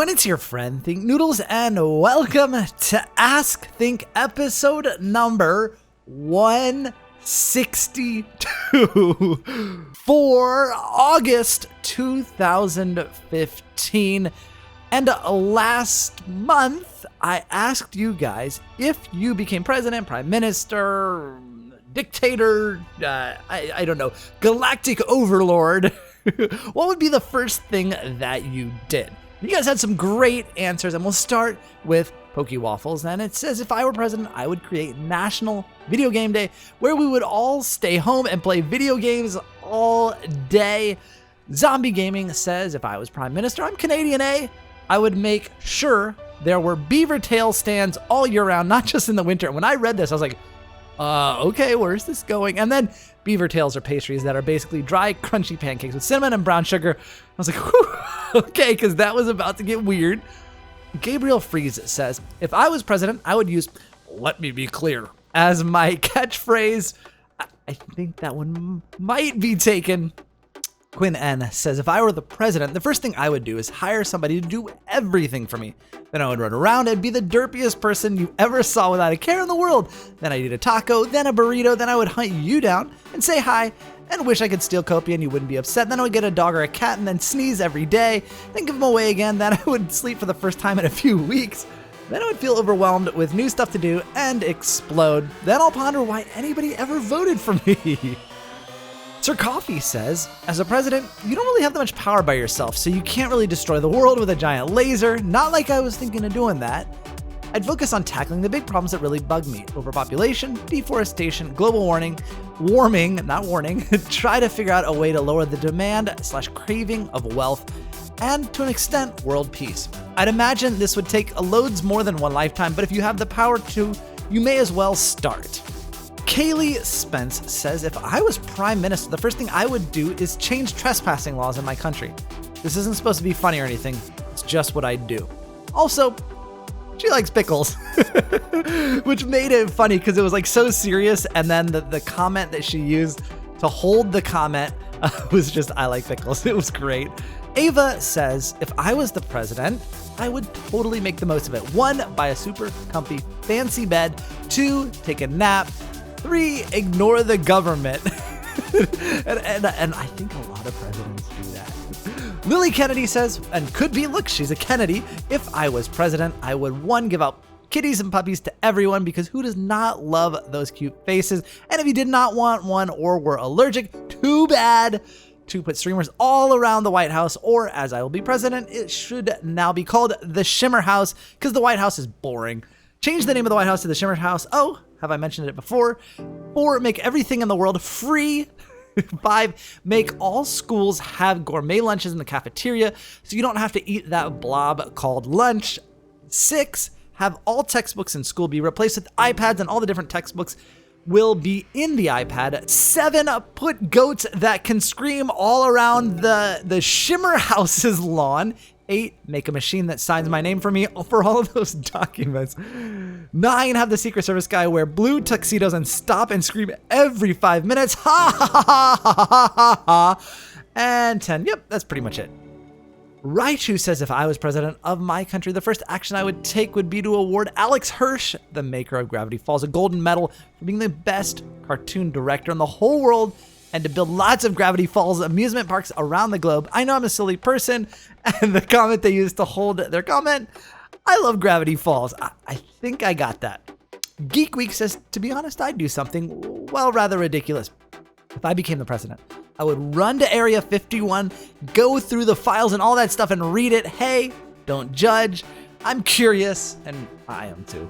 everyone, it's your friend Think Noodles, and welcome to Ask Think episode number 162 for August 2015. And last month, I asked you guys if you became president, prime minister, dictator, I don't know, galactic overlord, what would be the first thing that you did? You guys had some great answers, and we'll start with Poke Waffles. And it says, if I were president, I would create National Video Game Day, where we would all stay home and play video games all day. Zombie Gaming says, if I was prime minister, I'm Canadian, eh? I would make sure there were beaver tail stands all year round, not just in the winter. When I read this, I was like, okay, where's this going? And then beaver tails are pastries that are basically dry, crunchy pancakes with cinnamon and brown sugar. I was like, whew, okay, because that was about to get weird. Gabriel Freeze says, if I was president, I would use "let me be clear" as my catchphrase. I think that one might be taken. Quinn N says, if I were the president, the first thing I would do is hire somebody to do everything for me. Then I would run around and be the derpiest person you ever saw without a care in the world. Then I'd eat a taco, then a burrito, then I would hunt you down and say hi and wish I could steal Copia and you wouldn't be upset. Then I would get a dog or a cat and then sneeze every day, then give them away again. Then I would sleep for the first time in a few weeks. Then I would feel overwhelmed with new stuff to do and explode. Then I'll ponder why anybody ever voted for me. Sir Coffee says, as a president, you don't really have that much power by yourself, so you can't really destroy the world with a giant laser. Not like I was thinking of doing that. I'd focus on tackling the big problems that really bug me. Overpopulation, deforestation, global warming, try to figure out a way to lower the demand/craving of wealth, and to an extent, world peace. I'd imagine this would take loads more than one lifetime, but if you have the power to, you may as well start. Kaylee Spence says, if I was prime minister, the first thing I would do is change trespassing laws in my country. This isn't supposed to be funny or anything. It's just what I'd do. Also, she likes pickles, which made it funny because it was like so serious. And then the comment that she used to hold the comment was just, I like pickles. It was great. Ava says, if I was the president, I would totally make the most of it. 1, buy a super comfy fancy bed. 2, take a nap. 3, ignore the government. and I think a lot of presidents do that. Lily Kennedy says, and could be, look, she's a Kennedy. If I was president, I would 1, give out kitties and puppies to everyone, because who does not love those cute faces? And if you did not want one or were allergic, too bad. 2, put streamers all around the White House, or as I will be president, it should now be called the Shimmer House, because the White House is boring. Change the name of the White House to the Shimmer House. Oh, have I mentioned it before? 4, make everything in the world free. 5, make all schools have gourmet lunches in the cafeteria so you don't have to eat that blob called lunch. 6, have all textbooks in school be replaced with iPads, and all the different textbooks will be in the iPad. 7, put goats that can scream all around the Shimmer House's lawn. 8, make a machine that signs my name for me for all of those documents. 9, have the Secret Service guy wear blue tuxedos and stop and scream every 5 minutes. Ha ha ha ha ha ha ha. And 10, yep, that's pretty much it. Raichu says, if I was president of my country, the first action I would take would be to award Alex Hirsch, the maker of Gravity Falls, a golden medal for being the best cartoon director in the whole world, and to build lots of Gravity Falls amusement parks around the globe. I know I'm a silly person, and the comment they used to hold their comment, I love Gravity Falls. I think I got that. Geek Week says, to be honest, I'd do something, well, rather ridiculous. If I became the president, I would run to Area 51, go through the files and all that stuff and read it. Hey, don't judge. I'm curious, and I am too.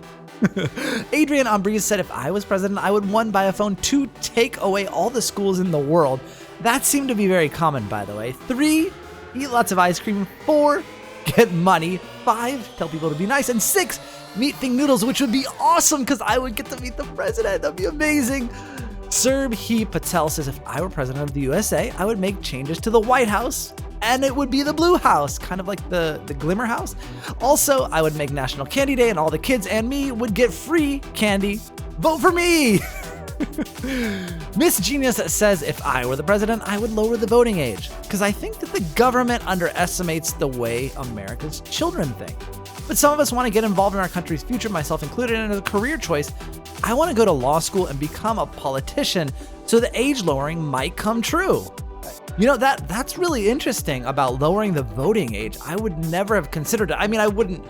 Adrian Ambrose said, if I was president, I would 1, buy a phone. 2, take away all the schools in the world. That seemed to be very common, by the way. 3, eat lots of ice cream. 4, get money. 5, tell people to be nice. And 6, meet Think Noodles, which would be awesome because I would get to meet the president. That'd be amazing. Serb He Patel says, if I were president of the USA, I would make changes to the White House, and it would be the Blue House, kind of like the Glimmer House. Also, I would make National Candy Day, and all the kids and me would get free candy. Vote for me! Miss Genius says, if I were the president, I would lower the voting age, because I think that the government underestimates the way America's children think. But some of us want to get involved in our country's future, myself included, and as a career choice, I want to go to law school and become a politician, so the age lowering might come true. You know, that's really interesting about lowering the voting age. I would never have considered it. I mean, I wouldn't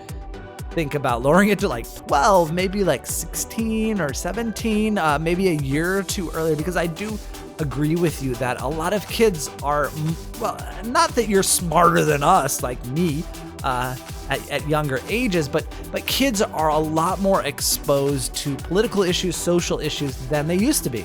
think about lowering it to like 12, maybe like 16 or 17, maybe a year or two earlier, because I do agree with you that a lot of kids are, well, not that you're smarter than us, like me, at younger ages, but kids are a lot more exposed to political issues, social issues than they used to be.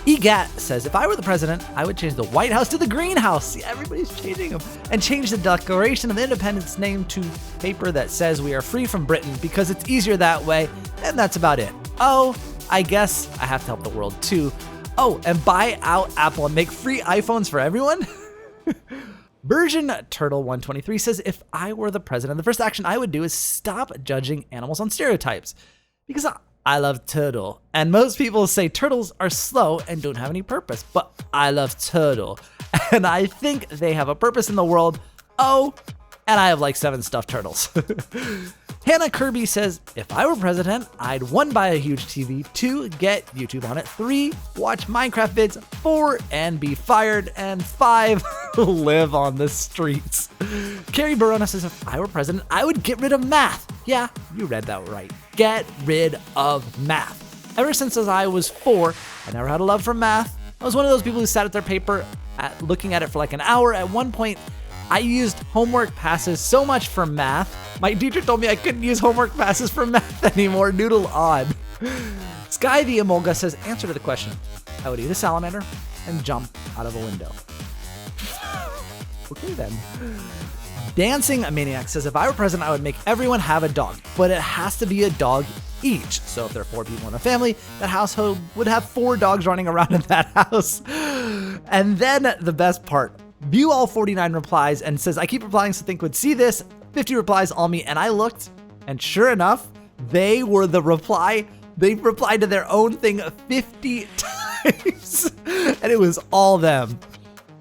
EGAT says, if I were the president, I would change the White House to the Greenhouse. See, everybody's changing them. And change the Declaration of Independence name to paper that says we are free from Britain, because it's easier that way, and that's about it. Oh, I guess I have to help the world too. Oh, and buy out Apple and make free iPhones for everyone? Version Turtle 123 says, if I were the president, the first action I would do is stop judging animals on stereotypes, because I love turtle. And most people say turtles are slow and don't have any purpose, but I love turtle. And I think they have a purpose in the world. Oh, and I have like 7 stuffed turtles. Hannah Kirby says, if I were president, I'd 1, buy a huge TV, 2, get YouTube on it, 3, watch Minecraft vids, 4, and be fired, and 5, live on the streets. Carrie Barona says, if I were president, I would get rid of math. Yeah, you read that right. Get rid of math. Ever since I was 4, I never had a love for math. I was one of those people who sat at their paper looking at it for like an hour. At one point, I used homework passes so much for math. My teacher told me I couldn't use homework passes for math anymore. Noodle on. Sky the Emolga says, answer to the question. I would eat a salamander and jump out of a window. Okay then. Dancing Maniac says, if I were president, I would make everyone have a dog, but it has to be a dog each. So if there are 4 people in a family, that household would have 4 dogs running around in that house. And then the best part, View All 49 replies and says, I keep replying so Think would see this. 50 replies, all me. And I looked, and sure enough, they were the reply. They replied to their own thing 50 times, and it was all them.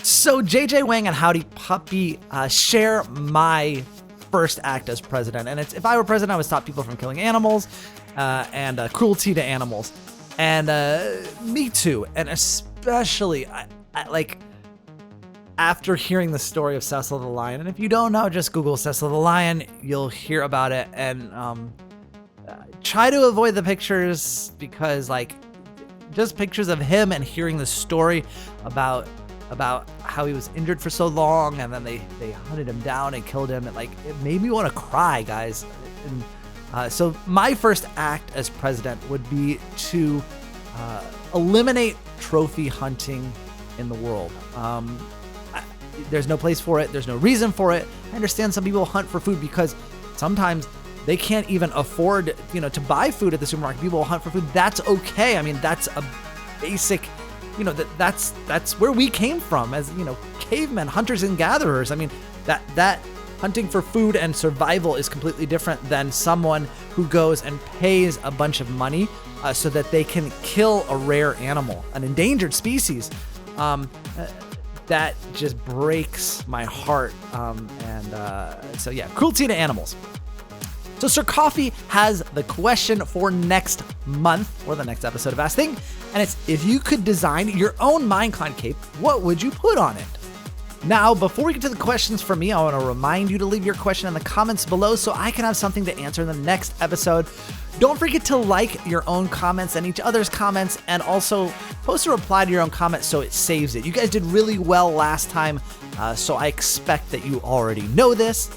So JJ Wang and Howdy Puppy share my first act as president. And it's, if I were president, I would stop people from killing animals and cruelty to animals. And me too. And especially, I like, after hearing the story of Cecil the Lion, and if you don't know, just Google Cecil the Lion, you'll hear about it. And try to avoid the pictures, because like, just pictures of him and hearing the story about how he was injured for so long, and then they hunted him down and killed him, and like, it made me want to cry, guys. And so my first act as president would be to eliminate trophy hunting in the world. There's no place for it. There's no reason for it. I understand some people hunt for food because sometimes they can't even afford, to buy food at the supermarket. People will hunt for food. That's okay. I mean, that's a basic, that's where we came from as, cavemen, hunters and gatherers. I mean, that hunting for food and survival is completely different than someone who goes and pays a bunch of money so that they can kill a rare animal, an endangered species. That just breaks my heart. So yeah, cruelty to animals. So Sir Coffee has the question for next month, or the next episode of Ask Thing, and it's, if you could design your own Minecon cape, what would you put on it? Now, before we get to the questions for me, I want to remind you to leave your question in the comments below so I can have something to answer in the next episode. Don't forget to like your own comments and each other's comments, and also post a reply to your own comment so it saves it. You guys did really well last time, so I expect that you already know this.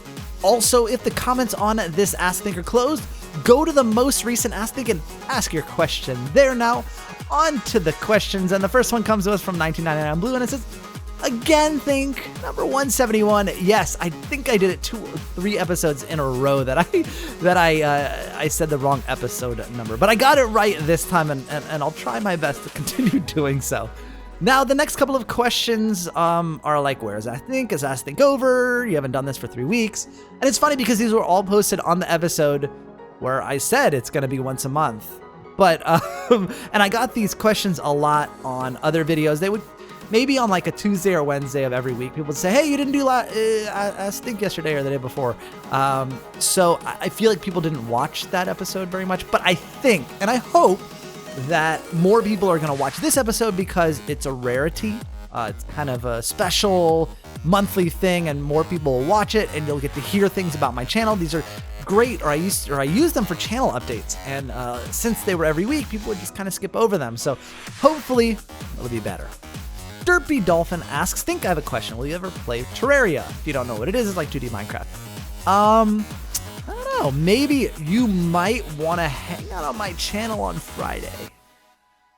Also, if the comments on this Ask Think are closed, go to the most recent Ask Think and ask your question there. Now, on to the questions, and the first one comes to us from 1999 Blue, and it says, again, Think number 171. Yes, I think I did it 2 or 3 episodes in a row that I said the wrong episode number, but I got it right this time, and I'll try my best to continue doing so. Now, the next couple of questions are like, where is Ask Think? Is Ask Think over? You haven't done this for 3 weeks. And it's funny because these were all posted on the episode where I said it's going to be once a month. But, and I got these questions a lot on other videos. They would, maybe on like a Tuesday or Wednesday of every week, people would say, hey, you didn't do I think yesterday or the day before. So I feel like people didn't watch that episode very much, but I think, and I hope that more people are going to watch this episode because it's a rarity. It's kind of a special monthly thing, and more people will watch it, and you'll get to hear things about my channel. These are great, or I use them for channel updates, and since they were every week, people would just kind of skip over them. So hopefully it'll be better. Derpy Dolphin asks, think I have a question. Will you ever play Terraria? If you don't know what it is, it's like 2D Minecraft. I don't know. Maybe you might want to hang out on my channel on Friday.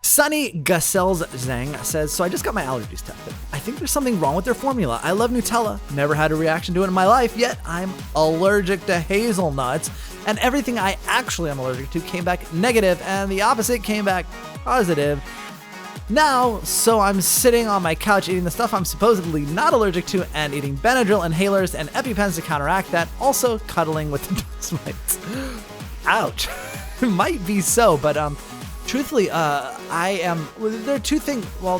Sunny Gassels Zhang says, so I just got my allergies tested. I think there's something wrong with their formula. I love Nutella, never had a reaction to it in my life, yet I'm allergic to hazelnuts, and everything I actually am allergic to came back negative, and the opposite came back positive. Now, so I'm sitting on my couch eating the stuff I'm supposedly not allergic to and eating Benadryl inhalers and EpiPens to counteract that, also cuddling with the dust mites. Ouch. It might be so, but truthfully, there are two things. Well,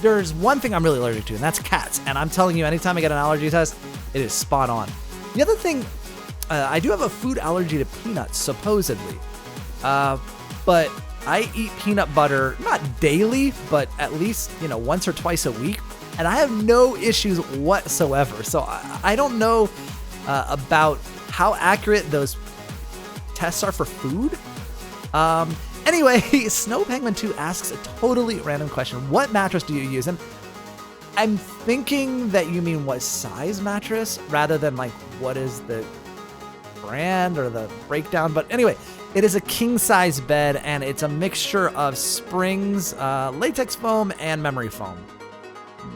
there's one thing I'm really allergic to, and that's cats. And I'm telling you, anytime I get an allergy test, it is spot on. The other thing, I do have a food allergy to peanuts, supposedly. But I eat peanut butter, not daily, but at least, once or twice a week. And I have no issues whatsoever. So I don't know about how accurate those tests are for food. Anyway, Snow Penguin 2 asks a totally random question. What mattress do you use? And I'm thinking that you mean what size mattress rather than like what is the brand or the breakdown. But anyway, it is a king size bed, and it's a mixture of springs, latex foam, and memory foam.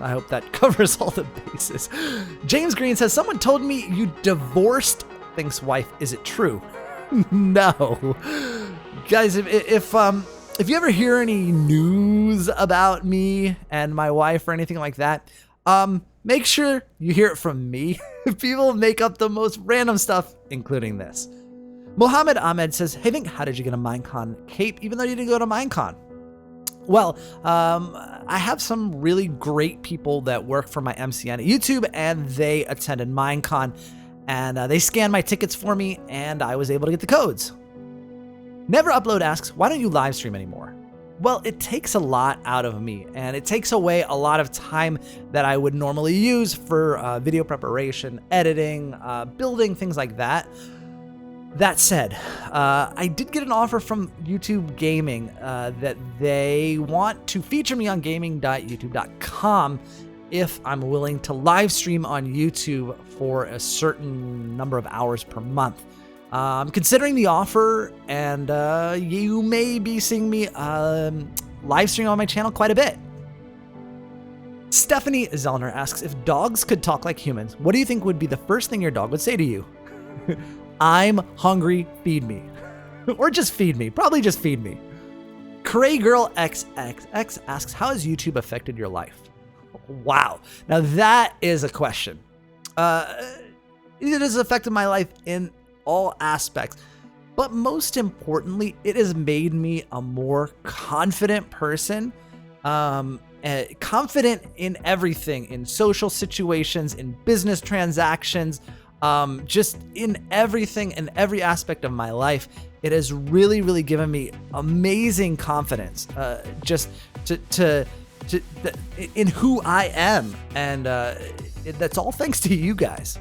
I hope that covers all the bases. James Green says, someone told me you divorced Think's wife. Is it true? No. Guys, if you ever hear any news about me and my wife or anything like that, make sure you hear it from me. People make up the most random stuff, including this. Mohammed Ahmed says, hey, Think, how did you get a Minecon cape even though you didn't go to Minecon? Well, I have some really great people that work for my MCN at YouTube, and they attended Minecon, and they scanned my tickets for me, and I was able to get the codes. Never Upload asks, why don't you live stream anymore? Well, it takes a lot out of me, and it takes away a lot of time that I would normally use for video preparation, editing, building, things like that. That said, I did get an offer from YouTube Gaming that they want to feature me on gaming.youtube.com if I'm willing to live stream on YouTube for a certain number of hours per month. I'm considering the offer, and you may be seeing me live stream on my channel quite a bit. Stephanie Zellner asks, if dogs could talk like humans, what do you think would be the first thing your dog would say to you? I'm hungry, feed me. Or just feed me, probably just feed me. Cray Girl XXX asks, how has YouTube affected your life? Wow, now that is a question. It has affected my life in all aspects, but most importantly, it has made me a more confident person, confident in everything, in social situations, in business transactions, just in everything, in every aspect of my life. It has really, really given me amazing confidence, just in who I am, and that's all thanks to you guys.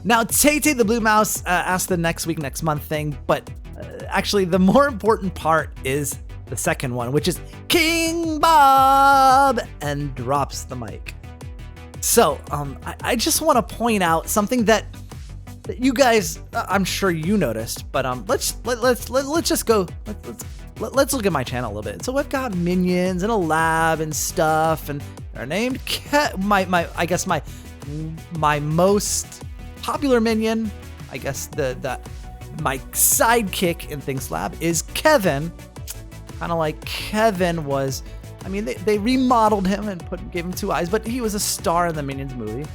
Now, Tay the Blue Mouse asked the next month thing, but actually the more important part is the second one, which is King Bob, and drops the mic. So I just want to point out something that you guys, I'm sure you noticed, but let's just go. Let's look at my channel a little bit. So we've got minions and a lab and stuff, and they're named I guess my most popular minion, I guess my sidekick in Things Lab is Kevin. Kind of like Kevin was, I mean, they remodeled him and gave him 2 eyes, but he was a star in the Minions movie.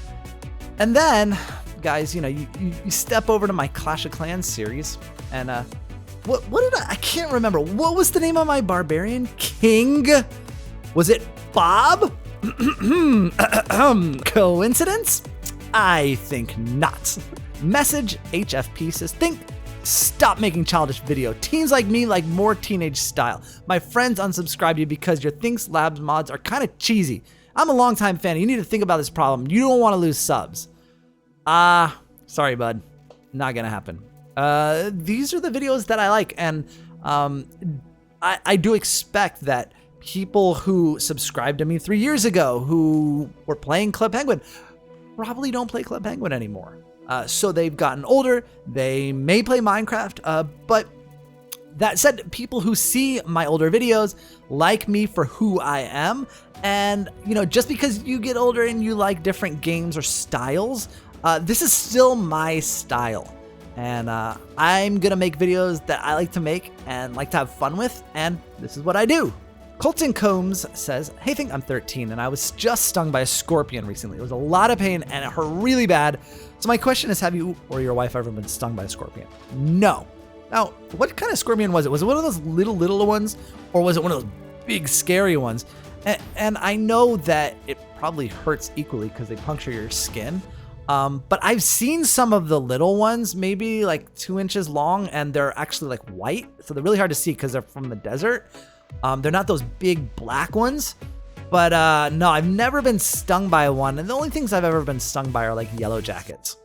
And then, guys, you step over to my Clash of Clans series, and What did I can't remember. What was the name of my barbarian? King? Was it Bob? Coincidence? I think not. Message HFP says, think, stop making childish video. Teens like me like more teenage style. My friends unsubscribe to you because your Thinks Labs mods are kind of cheesy. I'm a longtime fan. You need to think about this problem. You don't want to lose subs. Sorry, bud. Not gonna happen. These are the videos that I like, and I do expect that people who subscribed to me 3 years ago who were playing Club Penguin probably don't play Club Penguin anymore. So they've gotten older. They may play Minecraft, but that said, people who see my older videos like me for who I am. And, you know, just because you get older and you like different games or styles, this is still my style. And I'm gonna make videos that I like to make and like to have fun with, and this is what I do. Colton Combs says, hey, think I'm 13 and I was just stung by a scorpion recently. It was a lot of pain and it hurt really bad. So my question is, have you or your wife ever been stung by a scorpion? No. Now, what kind of scorpion was it? Was it one of those little ones, or was it one of those big scary ones? And I know that it probably hurts equally because they puncture your skin. But I've seen some of the little ones, maybe like 2 inches long, and they're actually like white. So they're really hard to see because they're from the desert. They're not those big black ones. But no, I've never been stung by one. And the only things I've ever been stung by are like yellow jackets.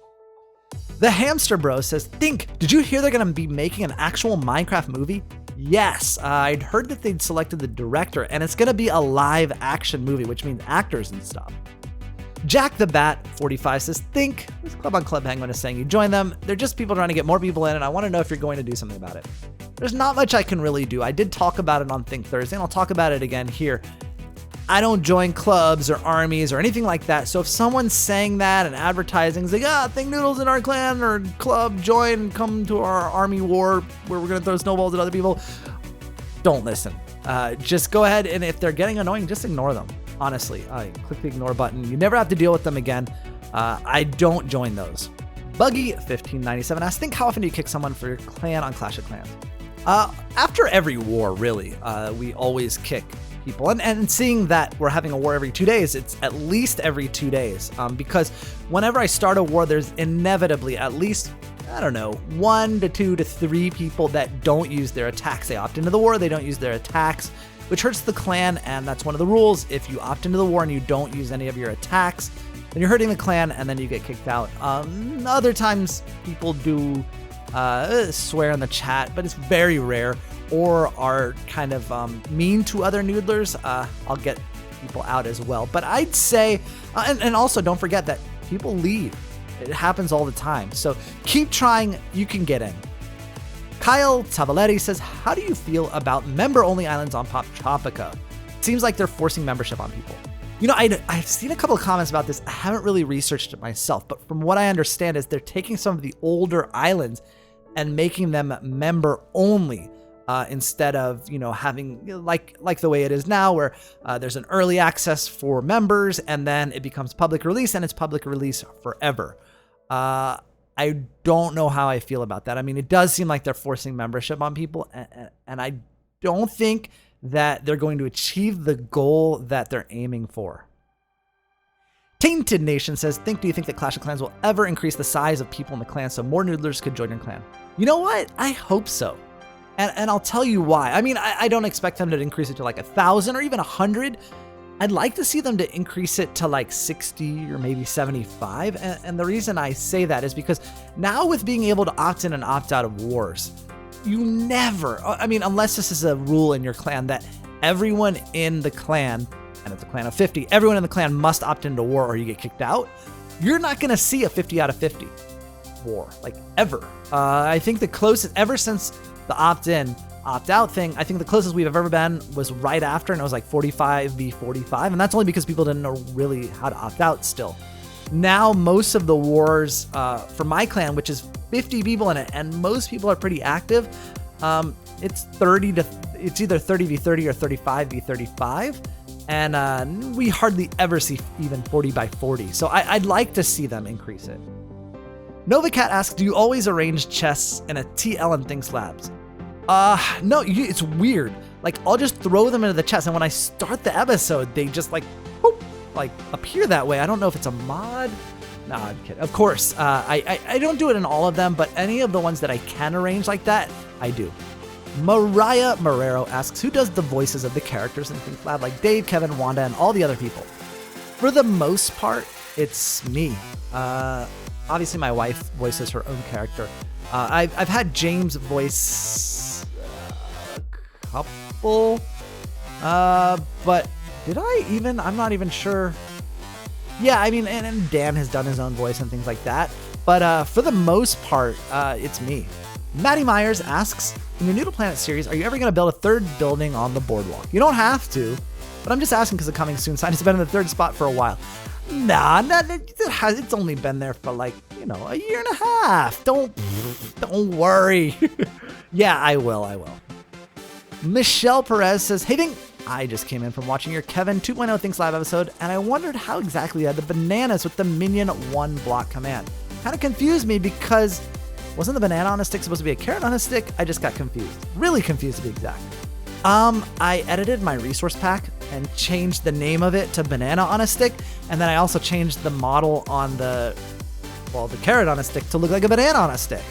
The Hamster Bro says, think, did you hear they're going to be making an actual Minecraft movie? Yes, I'd heard that they'd selected the director, and it's going to be a live action movie, which means actors and stuff. Jack the Bat 45 says, think, this club on Club Penguin is saying you join them. They're just people trying to get more people in, and I want to know if you're going to do something about it. There's not much I can really do. I did talk about it on Think Thursday, and I'll talk about it again here. I don't join clubs or armies or anything like that. So if someone's saying that and advertising, is like, think Noodle's in our clan or club, join, come to our army war where we're going to throw snowballs at other people, don't listen. Just go ahead, and if they're getting annoying, just ignore them. Honestly, click the ignore button. You never have to deal with them again. I don't join those. Buggy1597 asks, think, how often do you kick someone for your clan on Clash of Clans? After every war, really, we always kick people. And seeing that we're having a war every 2 days, it's at least every 2 days. Because whenever I start a war, there's inevitably at least, I don't know, 1 to 2 to 3 people that don't use their attacks. They opt into the war, they don't use their attacks, which hurts the clan, and that's one of the rules. If you opt into the war and you don't use any of your attacks, then you're hurting the clan, and then you get kicked out. Other times, people do swear in the chat, but it's very rare, or are kind of mean to other noodlers. I'll get people out as well. But I'd say, and also don't forget that people leave. It happens all the time. So keep trying, you can get in. Kyle Tavaletti says, how do you feel about member-only islands on Pop Tropica? It seems like they're forcing membership on people. You know, I've seen a couple of comments about this. I haven't really researched it myself, but from what I understand is they're taking some of the older islands and making them member-only instead of, you know, having like the way it is now, where there's an early access for members and then it becomes public release, and it's public release forever. I don't know how I feel about that. I mean, it does seem like they're forcing membership on people, and I don't think that they're going to achieve the goal that they're aiming for. Tainted Nation says, do you think that Clash of Clans will ever increase the size of people in the clan so more noodlers could join your clan? You know what? I hope so. And I'll tell you why. I mean, I don't expect them to increase it to like 1,000 or even 100. I'd like to see them to increase it to like 60 or maybe 75. And the reason I say that is because now with being able to opt in and opt out of wars, you never, I mean, unless this is a rule in your clan that everyone in the clan, and it's a clan of 50, everyone in the clan must opt into war or you get kicked out, you're not going to see a 50 out of 50 war, like ever. I think the closest, ever since the opt-in, opt-out thing, I think the closest we've ever been was right after, and it was like 45 v 45, and that's only because people didn't know really how to opt out still. Now, most of the wars for my clan, which is 50 people in it, and most people are pretty active, it's either 30 v 30 or 35 v 35, and we hardly ever see even 40 by 40. So I'd like to see them increase it. NovaCat asks, do you always arrange chests in a TL and Thinks Labs? No, it's weird. Like, I'll just throw them into the chest, and when I start the episode, they just like, whoop, like appear that way. I don't know if it's a mod. Nah, I'm kidding. Of course, I don't do it in all of them, but any of the ones that I can arrange like that, I do. Mariah Marrero asks, who does the voices of the characters in Think Lab, like Dave, Kevin, Wanda, and all the other people? For the most part, it's me. Obviously, my wife voices her own character. I've had James voice a couple, but did I even? I'm not even sure. Yeah, I mean, and Dan has done his own voice and things like that. But for the most part, it's me. Maddie Myers asks, in your Noodle Planet series, are you ever going to build a third building on the boardwalk? You don't have to, but I'm just asking because of coming soon. Science has been in the third spot for a while. Nah, it's only been there for like, a year and a half. Don't worry. Yeah, I will. Michelle Perez says, hey, Think, I just came in from watching your Kevin 2.0 Thinks Live episode, and I wondered how exactly you had the bananas with the minion 1 block command. Kind of confused me because wasn't the banana on a stick supposed to be a carrot on a stick? I just got confused. Really confused to be exact. I edited my resource pack and changed the name of it to banana on a stick, and then I also changed the model on the carrot on a stick to look like a banana on a stick.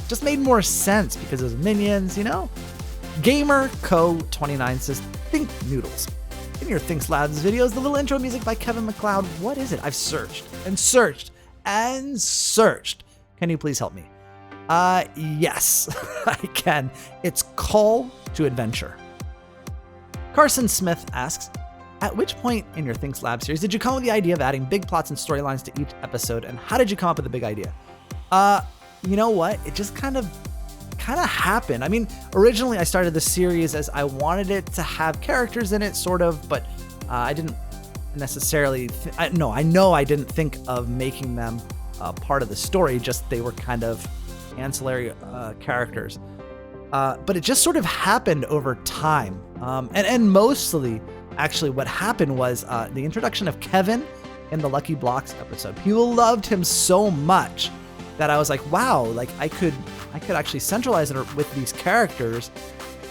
Just made more sense because it was minions, Gamer Co29 says, Think Noodles. In your Thinks Labs videos, the little intro music by Kevin MacLeod, what is it? I've searched and searched and searched. Can you please help me? Yes, I can. It's Call to Adventure. Carson Smith asks, at which point in your Thinks Lab series did you come up with the idea of adding big plots and storylines to each episode, and how did you come up with the big idea? You know what? It just kind of happened. I mean, originally I started the series as I wanted it to have characters in it, sort of, but I didn't necessarily, I know I didn't think of making them part of the story, just they were kind of ancillary characters. But it just sort of happened over time. And mostly, actually, what happened was the introduction of Kevin in the Lucky Blocks episode. People loved him so much that I was like, wow, like I could actually centralize it with these characters.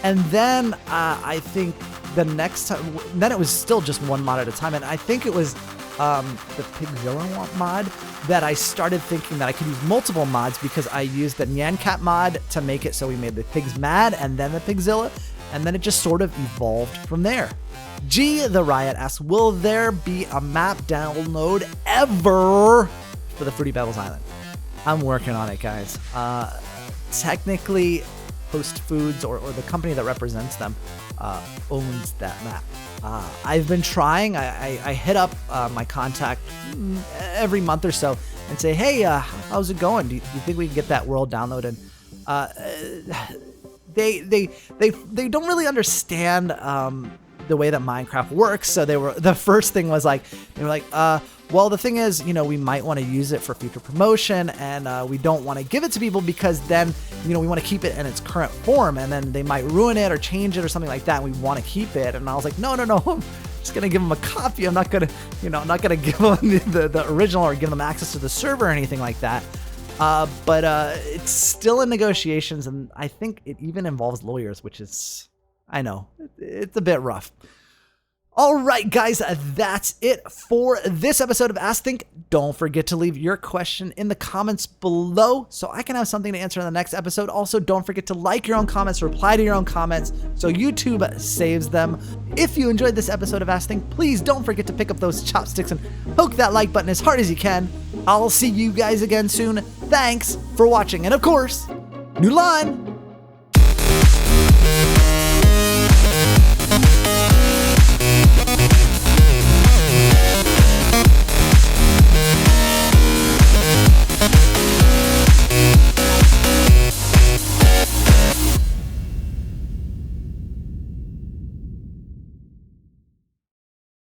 And then I think the next time, then it was still just one mod at a time. And I think it was the Pigzilla mod that I started thinking that I could use multiple mods, because I used the Nyan Cat mod to make it so we made the pigs mad and then the Pigzilla, and then it just sort of evolved from there. G the Riot asks, will there be a map download ever for the Fruity Pebbles Island? I'm working on it, guys. Technically, Host Foods or the company that represents them owns that map. I've been trying. I hit up my contact every month or so and say, hey, how's it going? Do you think we can get that world downloaded? They don't really understand the way that Minecraft works. So the first thing was like, they were like, well, the thing is, we might want to use it for future promotion, and we don't want to give it to people because then, we want to keep it in its current form, and then they might ruin it or change it or something like that. And we want to keep it. And I was like, no, I'm just going to give them a copy. I'm not going to, I'm not going to give them the original or give them access to the server or anything like that. But it's still in negotiations, and I think it even involves lawyers, which is, I know, it's a bit rough. All right, guys, that's it for this episode of Ask Think. Don't forget to leave your question in the comments below so I can have something to answer in the next episode. Also, don't forget to like your own comments, reply to your own comments so YouTube saves them. If you enjoyed this episode of Ask Think, please don't forget to pick up those chopsticks and poke that like button as hard as you can. I'll see you guys again soon. Thanks for watching, and of course, Noodle on!